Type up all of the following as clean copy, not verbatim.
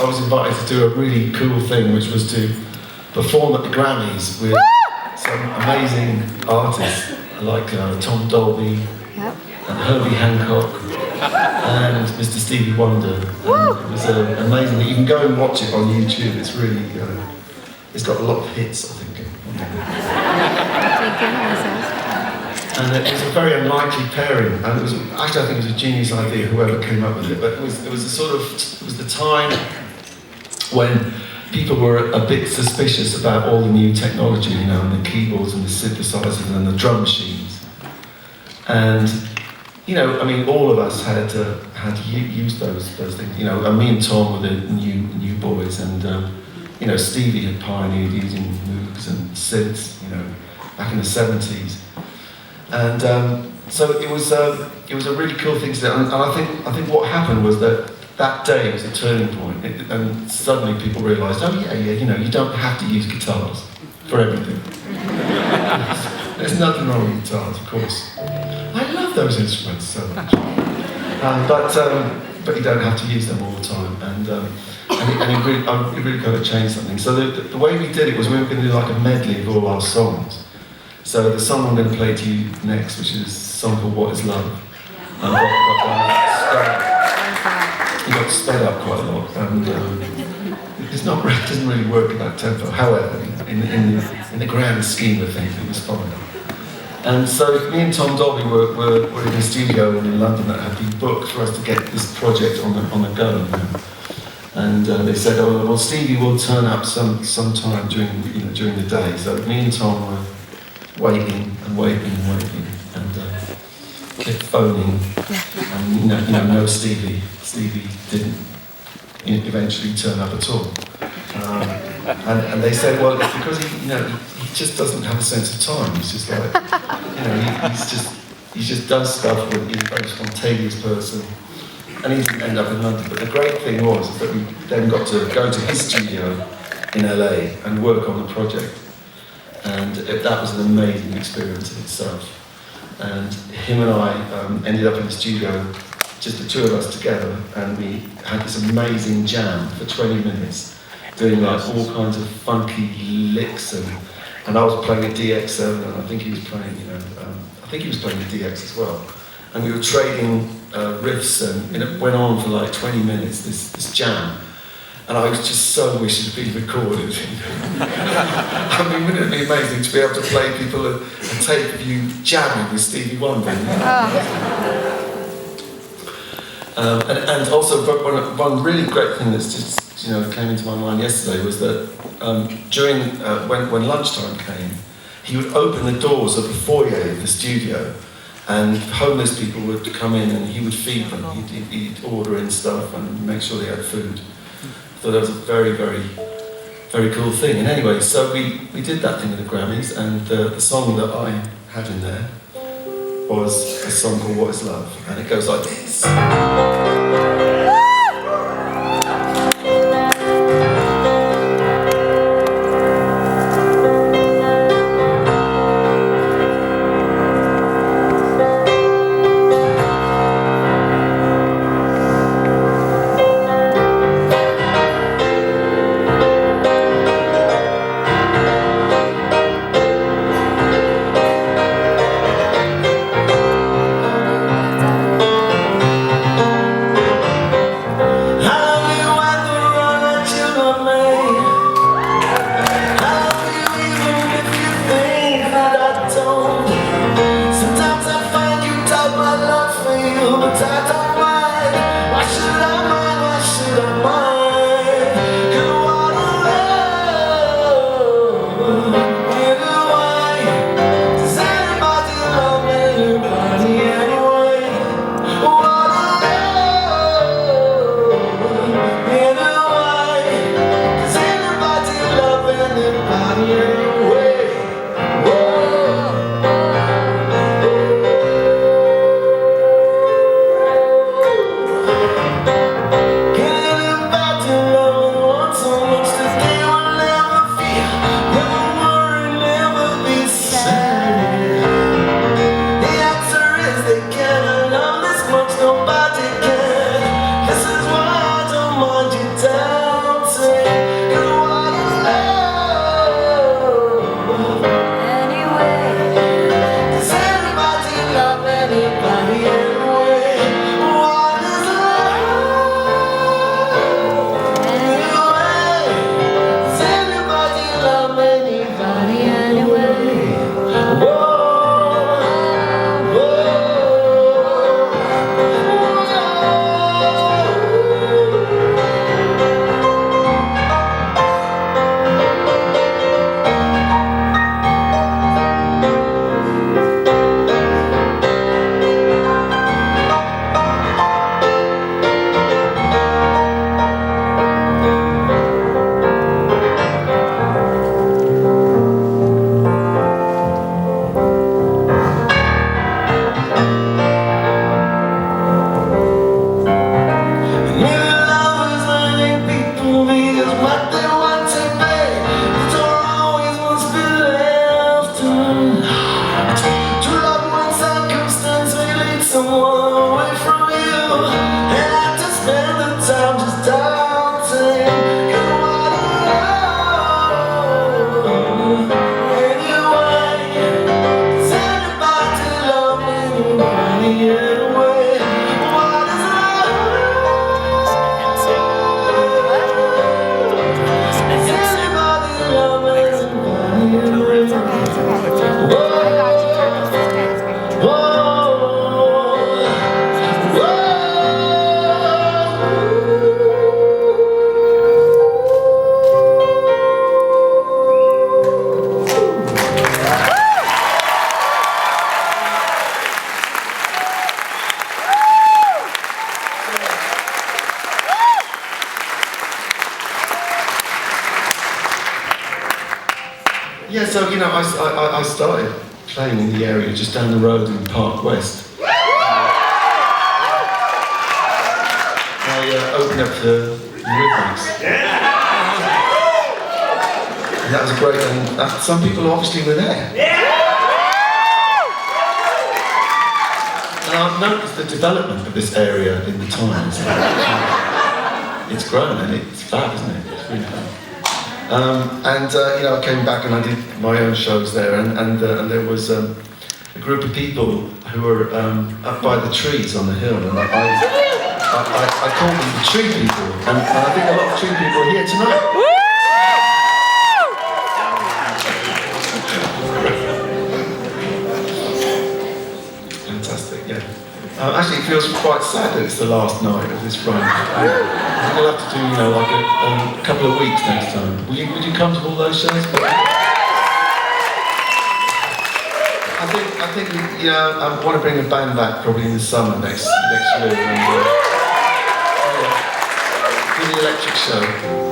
I was invited to do a really cool thing, which was to perform at the Grammys with some amazing artists like Tom Dolby and Herbie Hancock and Mr. Stevie Wonder. And it was amazing. You can go and watch it on YouTube. It's really, it's got a lot of hits, I think. And it was a very unlikely pairing, and it was actually, I think it was a genius idea, whoever came up with it. But it was the time when people were a bit suspicious about all the new technology, you know, and the keyboards and the synthesizers and the drum machines. And you know, I mean, all of us had used those things. You know, and me and Tom were the new boys, and you know, Stevie had pioneered using Moogs and synths, you know, back in the '70s. And so it was a really cool thing to do. And I think what happened was that day was a turning point. And suddenly people realised, oh yeah, you know, you don't have to use guitars for everything. There's nothing wrong with guitars, of course. I love those instruments so much. But you don't have to use them all the time. And it really got to change something. So the way we did it was we were going to do like a medley of all our songs. So the song I'm going to play to you next, which is a song called What Is Love, it got sped up quite a lot, and it doesn't really work at that tempo. However, in the grand scheme of things, it was fine. And so me and Tom Dolby were in a studio in London that had been booked for us to get this project on the go. You know? And they said, oh well, Stevie will turn up sometime during the day. So me and Tom were waiting, and kept phoning, and you know, no Stevie didn't eventually turn up at all. And they said, well, it's because he just doesn't have a sense of time. He's just like, you know, he just does stuff. He's a very spontaneous person, and he didn't end up in London. But the great thing was that we then got to go to his studio in LA and work on the project. And that was an amazing experience in itself. And him and I ended up in the studio, just the two of us together, and we had this amazing jam for 20 minutes, doing like all kinds of funky licks, and I was playing a DX7, and I think he was playing, a DX as well. And we were trading riffs, and it went on for like 20 minutes, this jam. And I was just so wishing it had been recorded. I mean, wouldn't it be amazing to be able to play people a tape of you jamming with Stevie Wonder? And also, one really great thing that's just came into my mind yesterday was that during when lunchtime came, he would open the doors of the foyer of the studio, and homeless people would come in, and he would feed them. He'd order in stuff and make sure they had food. So that was a very, very, very cool thing. And anyway, so we did that thing at the Grammys, and the song that I had in there was a song called What Is Love? And it goes like this. Yeah, so you know, I started playing in the area just down the road in Park West. I opened up the Rhythmics. And that was a great, and some people obviously were there. And I've noticed the development of this area in the time. It's grown and it's fab, isn't it? It's really fab. You know, I came back and I did my own shows there, and there was a group of people who were up by the trees on the hill, and I called them the Tree People, and I think a lot of Tree People are here tonight. Fantastic, yeah. Actually, it feels quite sad that it's the last night of this run. I think we'll have to do, you know, like a couple of weeks next time. Would you come to all those shows? I think you know, I want to bring a band back probably in the summer next year. And, do the electric show,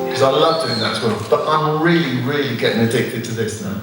because I love doing that as well. But I'm really, really getting addicted to this now.